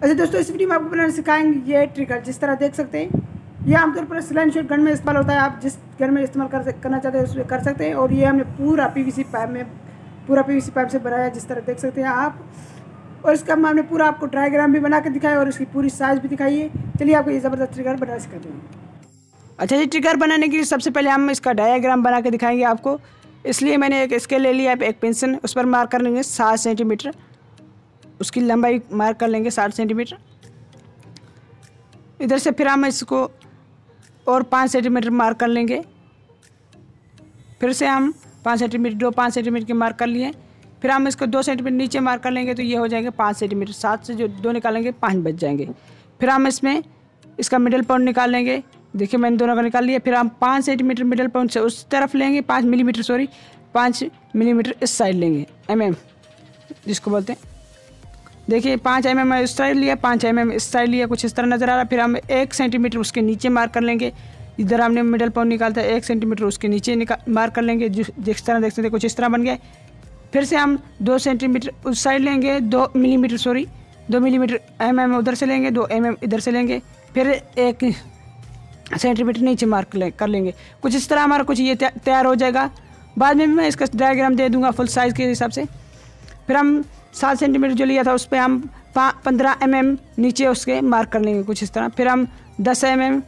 अच्छा दोस्तों, इस वीडियो में आपको बनाना सिखाएंगे ये ट्रिगर। जिस तरह देख सकते हैं, ये आमतौर पर स्लिंगशॉट गन में इस्तेमाल होता है। आप जिस गन में इस्तेमाल करना चाहते हैं उसमें कर सकते हैं। और ये हमने पूरा पीवीसी पाइप से बनाया, जिस तरह देख सकते हैं आप। और इसका हमने पूरा आपको डायग्राम भी बना के दिखाया और इसकी पूरी साइज़ भी दिखाई है। चलिए आपको ये ज़बरदस्त ट्रिगर बनाना सिखाते हैं। अच्छा, ये ट्रिगर बनाने के लिए सबसे पहले हम इसका डायग्राम बना के दिखाएंगे आपको। इसलिए मैंने एक स्केल ले लिया, एक पेंसिल, उस पर मार्क कर लेंगे 7 सेंटीमीटर। उसकी लंबाई मार्क कर लेंगे 7 सेंटीमीटर। इधर से फिर हम इसको और 5 सेंटीमीटर मार्क कर लेंगे। फिर से हम 5 सेंटीमीटर के मार्क कर लिए। फिर हम इसको 2 सेंटीमीटर नीचे मार्क कर लेंगे, तो ये हो जाएंगे 5 सेंटीमीटर। 7 से जो 2 निकालेंगे 5 बच जाएंगे। फिर हम इसमें इसका मिडल पॉइंट निकाल लेंगे। देखिए मैंने दोनों का निकाल लिया। फिर हम 5 सेंटीमीटर मिडल पॉइंट से उस तरफ लेंगे, 5 मिलीमीटर इस साइड लेंगे, जिसको बोलते हैं। देखिए 5 mm इस साइड लिया, 5 mm इस साइड लिया, कुछ इस तरह नज़र आ रहा है। फिर हम 1 सेंटीमीटर उसके नीचे मार्क कर लेंगे। इधर हमने मिडल पॉइंट निकालता है, 1 सेंटीमीटर उसके नीचे मार्क कर लेंगे। जिस तरह देख सकते हैं कुछ इस तरह बन गया। फिर से हम 2 सेंटीमीटर उस साइड लेंगे, 2 मिलीमीटर उधर से लेंगे, 2 mm इधर से लेंगे। फिर 1 सेंटीमीटर नीचे मार्क कर लेंगे। कुछ इस तरह हमारा कुछ ये तैयार हो जाएगा। बाद में भी मैं इसका डायग्राम दे दूंगा फुल साइज़ के हिसाब से। फिर हम 7 सेंटीमीटर जो लिया था उस पर हम 15 mm नीचे उसके मार्क कर लेंगे, कुछ इस तरह। फिर हम 10 mm,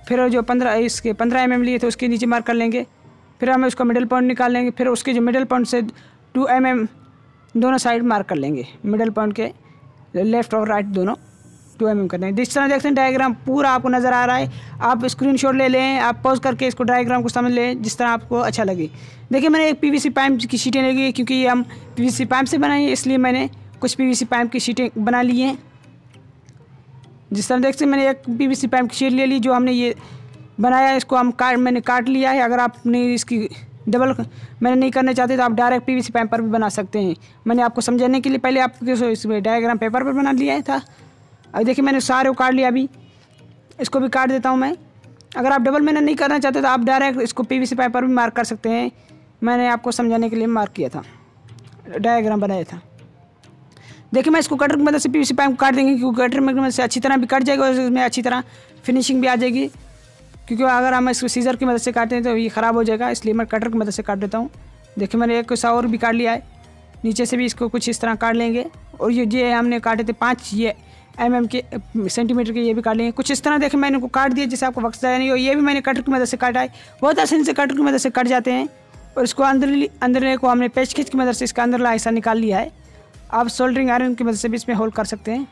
फिर जो 15 mm लिए थे उसके नीचे मार्क कर लेंगे। फिर हम उसका मिडल पॉइंट निकाल लेंगे। फिर उसके जो मिडल पॉइंट से 2 mm दोनों साइड मार्क कर लेंगे। मिडल पॉइंट के लेफ़्ट और राइट दोनों 2 mm कर लेंगे। जिस तरह देखते हैं डायग्राम पूरा आपको नज़र आ रहा है। आप स्क्रीनशॉट ले लें, आप पॉज करके इसको डायग्राम को समझ लें जिस तरह आपको अच्छा लगे। देखिए मैंने एक पीवीसी पाइप की शीटें लगी है, क्योंकि ये हम पीवीसी पाइप से बनाए हैं, इसलिए मैंने कुछ पीवीसी पाइप की शीटें बना ली हैं। जिस तरह देखते हैं मैंने एक पीवीसी पाइप की शीट ले ली, जो हमने ये बनाया है इसको मैंने काट लिया है। अगर आपने इसकी डबल मैंने नहीं करना चाहते तो आप डायरेक्ट पीवीसी पाइप पर भी बना सकते हैं। मैंने आपको समझाने के लिए पहले आपको इसमें डायग्राम पेपर पर बना लिया था। अब देखिए मैंने सारे को काट लिया। अभी इसको भी काट देता हूँ मैं। अगर आप डबल मैंने नहीं करना चाहते तो आप डायरेक्ट इसको पीवीसी पाइप पर भी मार्क कर सकते हैं। मैंने आपको समझाने के लिए मार्क किया था, डायग्राम बनाया था। देखिए मैं इसको कटर की मदद से पीवीसी पाइप काट देंगे, क्योंकि कटर की मदद से अच्छी तरह भी कट जाएगा और इसमें अच्छी तरह फिनिशिंग भी आ जाएगी। क्योंकि अगर हम इसको सीजर की मदद से काटते हैं तो ये ख़राब हो जाएगा, इसलिए मैं कटर की मदद से काट देता हूँ। देखिए मैंने एक और भी काट लिया है। नीचे से भी इसको कुछ इस तरह काट लेंगे। और ये हमने काटे थे 5 mm के सेंटीमीटर के, ये भी काट लेंगे कुछ इस तरह। देखिए मैंने इनको काट दिया जिससे आपको वक्त ज़ाया नहीं हो। ये भी मैंने कटर की मदद से काटा है। बहुत आसानी से कटर की मदद से कट जाते हैं। और इसको अंदर को हमने पेच खींच की मदद से इसका अंदरला हिस्सा निकाल लिया है। आप सोल्डरिंग आयरन की मदद से भी इसमें होल कर सकते हैं।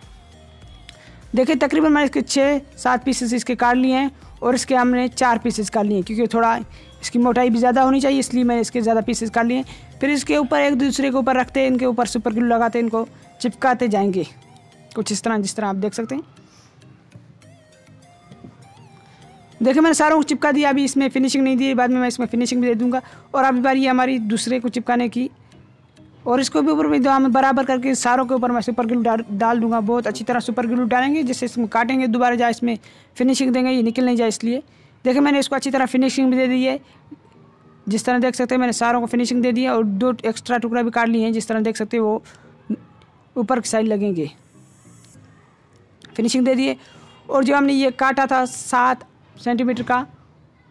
देखिए तकरीबन मैंने इसके 6-7 पीसेस इसके काट लिए हैं और इसके हमने 4 पीसेस काट लिए हैं, क्योंकि थोड़ा इसकी मोटाई भी ज़्यादा होनी चाहिए, इसलिए मैंने इसके ज़्यादा पीसेस काट लिए हैं। फिर इसके ऊपर एक दूसरे के ऊपर रखते हैं, इनके ऊपर सुपर ग्लू लगाते हैं, इनको चिपकाते जाएंगे कुछ इस तरह, जिस तरह आप देख सकते हैं। देखिए मैंने सारों को चिपका दिया। अभी इसमें फिनिशिंग नहीं दी, बाद में मैं इसमें फिनिशिंग भी दे दूंगा। और अभी बारी है हमारी दूसरे को चिपकाने की। और इसको भी ऊपर भी हम बराबर करके सारों के ऊपर मैं सुपर ग्लू डाल दूंगा। बहुत अच्छी तरह सुपर ग्लू डालेंगे, जिससे इसमें काटेंगे दोबारा जाए इसमें फिनिशिंग देंगे, ये निकल नहीं जाए इसलिए। देखिए मैंने इसको अच्छी तरह फिनिशिंग भी दे दी है। जिस तरह देख सकते हैं मैंने सारों को फिनिशिंग दे दिया और 2 एक्स्ट्रा टुकड़ा भी काट लिए हैं। जिस तरह देख सकते हैं वो ऊपर की साइड लगेंगे, फिनिशिंग दे दिए। और जो हमने ये काटा था 7 सेंटीमीटर का,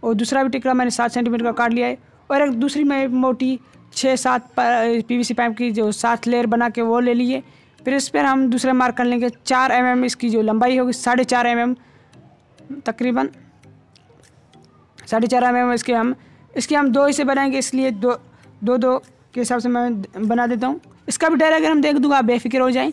और दूसरा भी टिकड़ा मैंने 7 सेंटीमीटर का काट लिया है। और एक दूसरी मैं मोटी 6-7 पीवीसी पाइप की जो 7 लेयर बना के वो ले लिए। फिर इस पर हम दूसरे मार्क कर लेंगे 4 mm इसकी जो लंबाई होगी, 4.5 mm तकरीबन 4.5 mm इसके हम 2 हिस्से बनाएंगे, इसलिए 2 के हिसाब से मैं बना देता हूँ। इसका भी डायग्राम देख दूंगा, आप बेफिक्र हो जाएं।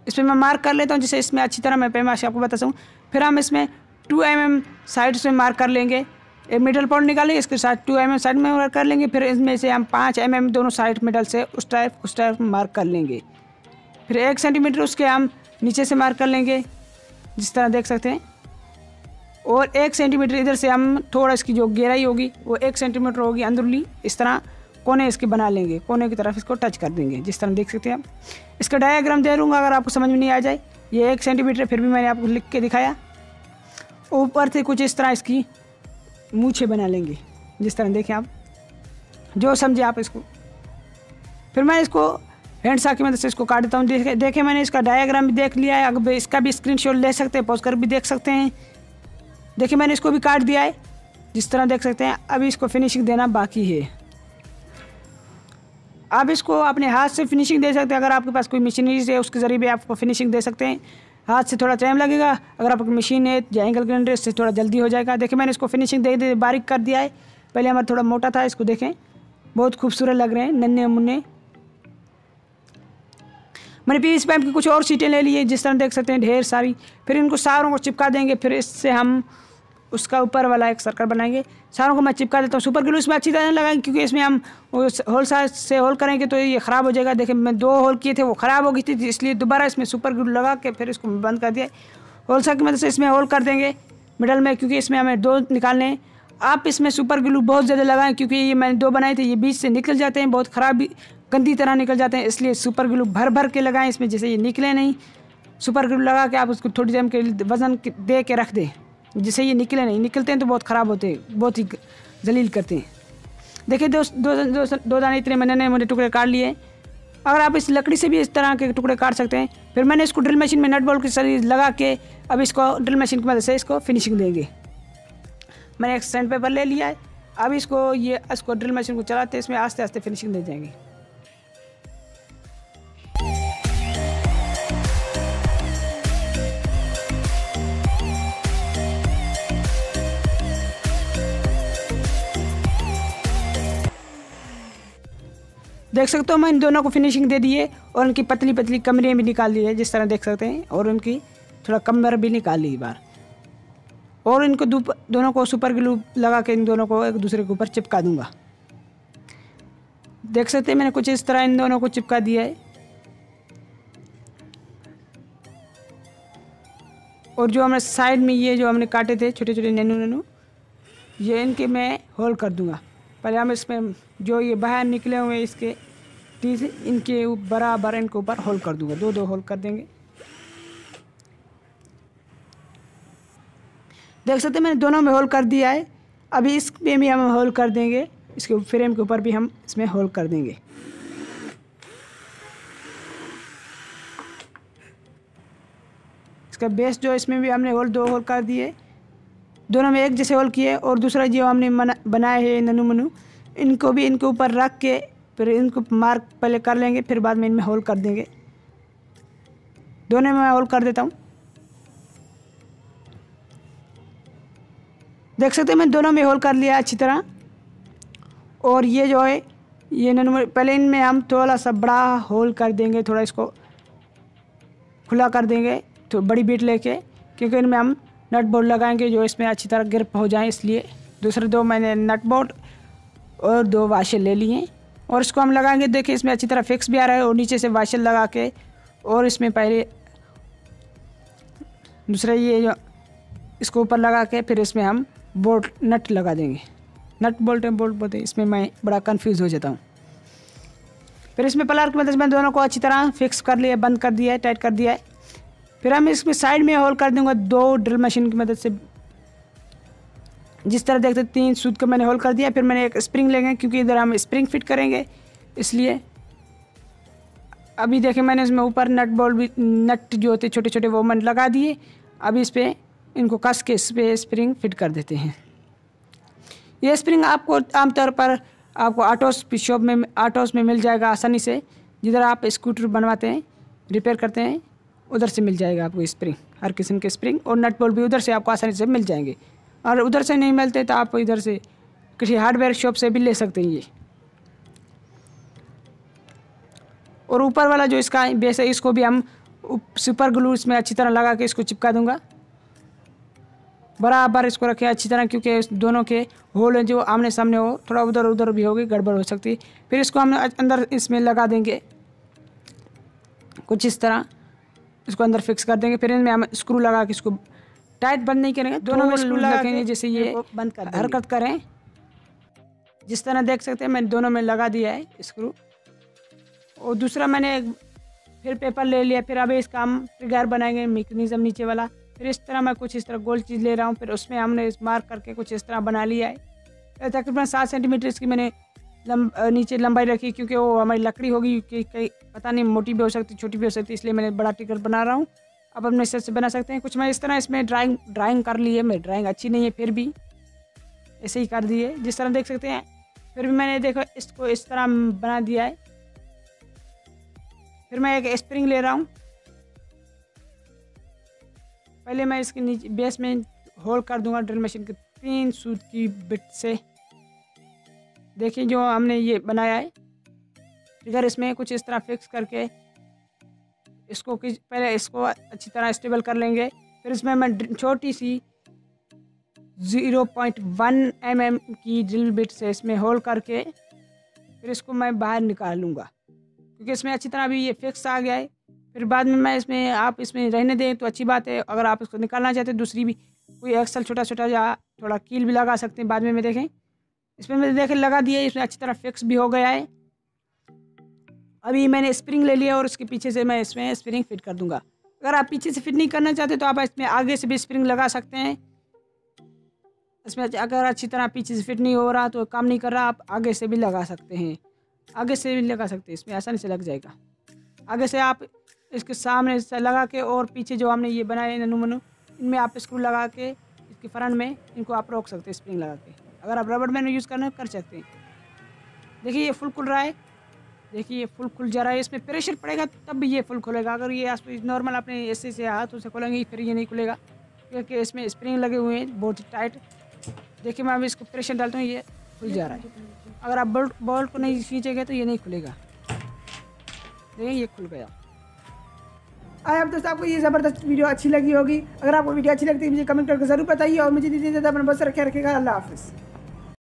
इस पर मैं मार्क कर लेता हूँ, जिससे इसमें अच्छी तरह मैं पैमाशा आपको बता सकूँ। फिर हम इसमें 2 mm साइड से मार्क कर लेंगे। एक मिडल पॉइंट निकालेंगे, इसके साथ 2 mm साइड में मार्क कर लेंगे। फिर इसमें से हम 5 mm दोनों साइड मिडल से उस टाइप मार्क कर लेंगे। फिर 1 सेंटीमीटर उसके हम नीचे से मार्क कर लेंगे, जिस तरह देख सकते हैं। और 1 सेंटीमीटर इधर से हम थोड़ा इसकी जो गहराई होगी वो 1 सेंटीमीटर होगी अंदरूनी, इस तरह कोने इसके बना लेंगे, कोने की तरफ इसको टच कर देंगे, जिस तरह देख सकते हैं आप। इसका डायग्राम दे दूँगा अगर आपको समझ में नहीं आ जाए। ये 1 सेंटीमीटर फिर भी मैंने आपको लिख के दिखाया। ऊपर से कुछ इस तरह इसकी मूछें बना लेंगे, जिस तरह देखें आप, जो समझे आप इसको। फिर मैं इसको हैंड सा की मदद से इसको काट देता हूँ। देखे मैंने इसका डायग्राम भी देख लिया है, अब इसका भी स्क्रीनशॉट ले सकते हैं, पॉज कर भी देख सकते हैं। देखिए मैंने इसको भी काट दिया है जिस तरह देख सकते हैं। अभी इसको फिनिशिंग देना बाकी है। आप इसको अपने हाथ से फिनिशिंग दे सकते हैं, अगर आपके पास कोई मशीनरी है उसके ज़रिए भी आपको फिनिशिंग दे सकते हैं। हाथ से थोड़ा टाइम लगेगा, अगर आपकी मशीन है या एंगल ग्राइंडर से थोड़ा जल्दी हो जाएगा। देखिए मैंने इसको फिनिशिंग दे बारीक कर दिया है। पहले हमारा थोड़ा मोटा था, इसको देखें बहुत खूबसूरत लग रहे हैं नन्हे मुन्ने। मैंने पीवीसी पाइप की कुछ और सीटें ले ली है जिस तरह देख सकते हैं ढेर सारी। फिर इनको सारों को चिपका देंगे, फिर इससे हम उसका ऊपर वाला एक सर्कल बनाएंगे। सारों को मैं चिपका देता हूँ। सुपर ग्लू इसमें अच्छी तरह लगाएंगे क्योंकि इसमें हम होल साइज से होल करेंगे तो ये ख़राब हो जाएगा। देखिए मैं 2 होल किए थे वो ख़राब हो गई थी, इसलिए दोबारा इसमें सुपर ग्लू लगा के फिर इसको बंद कर दिया। होल साइज की मदद से इसमें होल कर देंगे मिडल में, क्योंकि इसमें हमें 2 निकालने हैं। आप इसमें सुपर ग्लू बहुत ज़्यादा लगाएं क्योंकि ये मैंने 2 बनाए थे, ये बीच से निकल जाते हैं, बहुत ख़राब गंदी तरह निकल जाते हैं। इसलिए सुपर ग्लू भर भर के लगाएं इसमें, जैसे ये निकले नहीं। सुपर ग्लू लगा के आप उसको थोड़ी देर के वज़न दे के रख दें जिससे ये निकले नहीं। निकलते हैं तो बहुत ख़राब होते हैं, बहुत ही जलील करते हैं। देखिए दो दाने इतने मैंने मुझे टुकड़े काट लिए। अगर आप इस लकड़ी से भी इस तरह के टुकड़े काट सकते हैं। फिर मैंने इसको ड्रिल मशीन में नट बोल्ट की सरी लगा के अब इसको ड्रिल मशीन की मदद से इसको फिनिशिंग देंगे। मैंने एक सैंड पेपर ले लिया है। अब इसको ड्रिल मशीन को चलाते इसमें आस्ते आस्ते फिनिशिंग दे जाएंगे। देख सकते हो मैं इन दोनों को फिनिशिंग दे दी है और उनकी पतली पतली कमरियाँ भी निकाल दी है जिस तरह देख सकते हैं, और उनकी थोड़ा कमर भी निकाल ली बार। और इनको दोनों को सुपर ग्लू लगा के इन दोनों को एक दूसरे के ऊपर चिपका दूंगा। देख सकते हैं मैंने कुछ इस तरह इन दोनों को चिपका दिया है। और जो हमने साइड में ये जो हमने काटे थे छोटे छोटे नैनू ये इनके मैं होल कर दूंगा। पहले हम इसमें जो ये बाहर निकले हुए इसके टीथ इनके बराबर इनके ऊपर होल कर दूंगा। 2 होल कर देंगे। देख सकते हैं मैंने दोनों में होल कर दिया है। अभी इसमें भी हम होल कर देंगे, इसके फ्रेम के ऊपर भी हम इसमें होल कर देंगे। इसका बेस जो इसमें भी हमने 2 होल कर दिए। दोनों में एक जैसे होल किए और दूसरा जो हमने बनाए हैं ननू मनु इनको भी इनके ऊपर रख के फिर इनको मार्क पहले कर लेंगे, फिर बाद में इनमें होल कर देंगे। दोनों में मैं होल कर देता हूँ। देख सकते हैं मैं दोनों में होल कर लिया अच्छी तरह। और ये जो है ये ननू पहले इनमें हम थोड़ा सा बड़ा होल कर देंगे, थोड़ा इसको खुला कर देंगे तो बड़ी बीट लेके, क्योंकि इनमें हम नट बोल्ट लगाएंगे जो इसमें अच्छी तरह ग्रिप हो जाए। इसलिए दूसरे 2 मैंने नट बोल्ट और 2 वाशर ले लिए और इसको हम लगाएंगे। देखिए इसमें अच्छी तरह फिक्स भी आ रहा है और नीचे से वाशर लगा के और इसमें पहले दूसरा ये जो इसको ऊपर लगा के फिर इसमें हम बोल्ट नट लगा देंगे। नट बोल्ट बोलते इसमें मैं बड़ा कंफ्यूज हो जाता हूँ। फिर इसमें प्लायर की मदद से मैं दोनों को अच्छी तरह फिक्स कर लिया, बंद कर दिया है, टाइट कर दिया है। फिर हम इसमें साइड में होल कर दूंगा 2 ड्रिल मशीन की मदद से। जिस तरह देखते 3 सूत को मैंने होल कर दिया। फिर मैंने एक स्प्रिंग लेंगे क्योंकि इधर हम स्प्रिंग फिट करेंगे, इसलिए अभी देखें मैंने इसमें ऊपर नट जो होते छोटे छोटे वो मैंने लगा दिए। अभी इस पर इनको कस के इस पर स्प्रिंग फिट कर देते हैं। ये स्प्रिंग आपको आमतौर पर आपको ऑटोस में मिल जाएगा आसानी से। जिधर आप स्कूटर बनवाते हैं, रिपेयर करते हैं, उधर से मिल जाएगा आपको स्प्रिंग। हर किस्म के स्प्रिंग और नट बोल्ट भी उधर से आपको आसानी से मिल जाएंगे। और उधर से नहीं मिलते तो आप इधर से किसी हार्डवेयर शॉप से भी ले सकते हैं ये। और ऊपर वाला जो इसका बेस है इसको भी हम सुपर ग्लू इसमें अच्छी तरह लगा के इसको चिपका दूंगा। बराबर इसको रखें अच्छी तरह, क्योंकि दोनों के होल जो आमने सामने हो, थोड़ा उधर उधर भी होगी, गड़बड़ हो सकती है। फिर इसको हम अंदर इसमें लगा देंगे कुछ इस तरह, इसको अंदर फिक्स कर देंगे। फिर इनमें हम स्क्रू लगा के इसको टाइट बंद नहीं करेंगे, दोनों में स्क्रू लगाएंगे जैसे ये बंद कर हरकत करें। जिस तरह देख सकते हैं मैंने दोनों में लगा दिया है स्क्रू। और दूसरा मैंने फिर पेपर ले लिया। फिर अभी इसका हम ट्रिगर बनाएंगे, मैकेनिज्म नीचे वाला। फिर इस तरह मैं कुछ इस तरह गोल चीज़ ले रहा हूँ। फिर उसमें हमने मार्क करके कुछ इस तरह बना लिया है। तकरीबन 7 सेंटीमीटर इसकी मैंने नीचे लंबाई रखी, क्योंकि वो हमारी लकड़ी होगी कि कहीं पता नहीं मोटी भी हो सकती, छोटी भी हो सकती, इसलिए मैंने बड़ा ट्रिगर बना रहा हूँ। अब अपने हिसाब से बना सकते हैं। कुछ मैं इस तरह इसमें ड्राइंग कर ली है। मेरी ड्राइंग अच्छी नहीं है, फिर भी ऐसे ही कर दी है, जिस तरह देख सकते हैं। फिर भी मैंने देखो इसको इस तरह बना दिया है। फिर मैं एक स्प्रिंग ले रहा हूँ। पहले मैं इसके नीचे बेस में होल कर दूंगा ड्रिल मशीन के 3 सूत की बिट से। देखिए जो हमने ये बनाया है ट्रिगर, इसमें कुछ इस तरह फिक्स करके इसको पहले इसको अच्छी तरह स्टेबल कर लेंगे। फिर इसमें मैं छोटी सी 0.1 mm की ड्रिल बिट से इसमें होल करके फिर इसको मैं बाहर निकाल लूँगा, क्योंकि इसमें अच्छी तरह अभी ये फिक्स आ गया है। फिर बाद में मैं इसमें आप इसमें रहने दें तो अच्छी बात है। अगर आप इसको निकालना चाहते हैं दूसरी भी कोई एक्सल छोटा छोटा या थोड़ा कील भी लगा सकते हैं बाद में देखें। इसमें मैंने देखें लगा दिया, इसमें अच्छी तरह फिक्स भी हो गया है। अभी मैंने स्प्रिंग ले लिया और उसके पीछे से मैं इसमें स्प्रिंग फिट कर दूंगा। अगर आप पीछे से फिट नहीं करना चाहते तो आप इसमें आगे से भी स्प्रिंग लगा सकते हैं। इसमें अगर अच्छी तरह पीछे से फिट नहीं हो रहा तो काम नहीं कर रहा, आप आगे से भी लगा सकते हैं। आगे से भी लगा सकते हैं, इसमें आसानी से लग जाएगा। आगे से आप इसके सामने से लगा के और पीछे जो हमने ये बनाए ननू मनू, इनमें आप स्क्रू लगा के इसके फ्रंट में इनको आप रोक सकते हैं स्प्रिंग लगा के। अगर आप रबड़ बैंड यूज़ करना कर सकते हैं। देखिए ये फुल खुल रहा है, देखिए ये फुल खुल जा रहा है। इसमें प्रेशर पड़ेगा तब भी ये फुल खुलेगा। अगर ये नॉर्मल अपने ऐसे से हाथों से खोलेंगे फिर ये नहीं खुलेगा, क्योंकि इसमें स्प्रिंग लगे हुए हैं बहुत ही टाइट। देखिए मैं अभी इसको प्रेशर डालता हूँ, ये खुल जा रहा है। अगर आप बोल्ट को नहीं खींचेंगे तो ये नहीं खुलेगा। देखिए ये खुल गया। आए अब दोस्तों आपको ये ज़बरदस्त वीडियो अच्छी लगी होगी। अगर आपको वीडियो अच्छी लगती है मुझे कमेंट करके ज़रूर बताइए और मुझे दीजिए ज़्यादा अपना बहुत सारा ख्याल रखिएगा। अल्लाह हाफिज़।